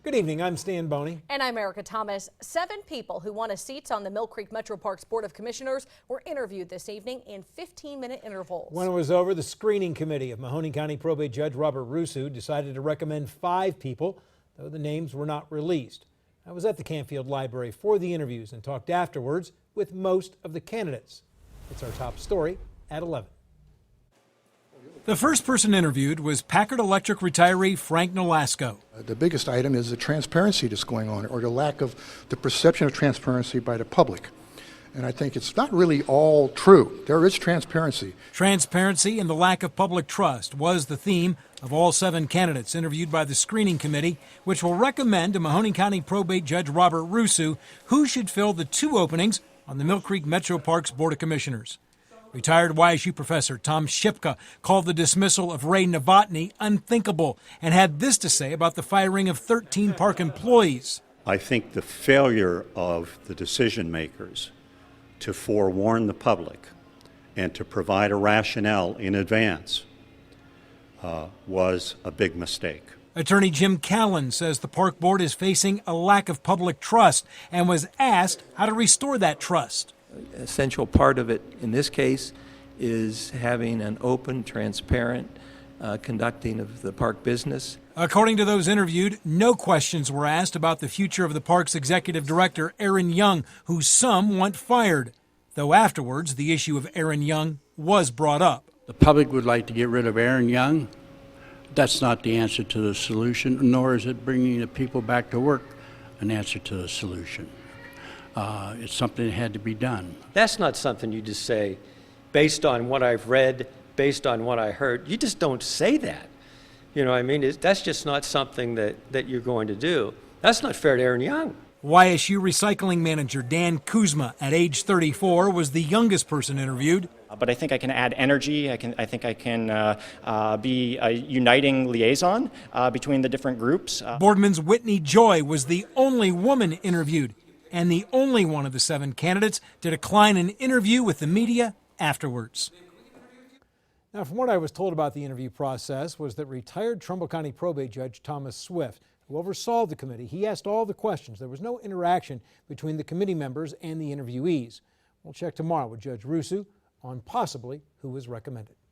Good evening, I'm Stan BONEY. And I'm Erica Thomas. 7 people who wanted seats on the Mill Creek Metro Parks Board of Commissioners were interviewed this evening in 15-minute intervals. When it was over, the screening committee of Mahoning County Probate Judge Robert Russo decided to recommend 5 people, though the names were not released. I was at the Canfield Library for the interviews and talked afterwards with most of the candidates. It's our top story at 11. The first person interviewed was Packard Electric retiree Frank Nolasco. The biggest item is the transparency that's going on, or the lack of the perception of transparency by the public. And I think it's not really all true. There is transparency. Transparency and the lack of public trust was the theme of all 7 candidates interviewed by the screening committee, which will recommend to Mahoning County Probate Judge Robert Russo who should fill the 2 openings on the Mill Creek Metro Parks Board of Commissioners. Retired YSU professor Tom SHIPKA called the dismissal of Ray Novotny unthinkable and had this to say about the firing of 13 park employees. I think the failure of the decision makers to forewarn the public and to provide a rationale in advance was a big mistake. Attorney Jim Callan says the park board is facing a lack of public trust and was asked how to restore that trust. Essential part of it in this case is having an open, transparent conducting of the park business. According to those interviewed, no questions were asked about the future of the park's executive director, Aaron Young, who some want fired, though afterwards the issue of Aaron Young was brought up. The public would like to get rid of Aaron Young. That's not the answer to the solution, nor is it bringing the people back to work an answer to the solution. It's something that had to be done. That's not something you just say, based on what I've read, based on what I heard. You just don't say that. You know what I mean? That's just not something that you're going to do. That's not fair to Aaron Young. YSU recycling manager Dan KUZMA, at age 34, was the youngest person interviewed. But I think I can add energy. I think I can be a uniting liaison between the different groups. Boardman's Whitney Joy was the only woman interviewed, and the only one of the 7 candidates to decline an interview with the media afterwards. Now, from what I was told about the interview process was that retired Trumbull County Probate Judge Thomas Swift, who oversaw the committee, he asked all the questions. There was no interaction between the committee members and the interviewees. We'll check tomorrow with Judge Russo on possibly who was recommended.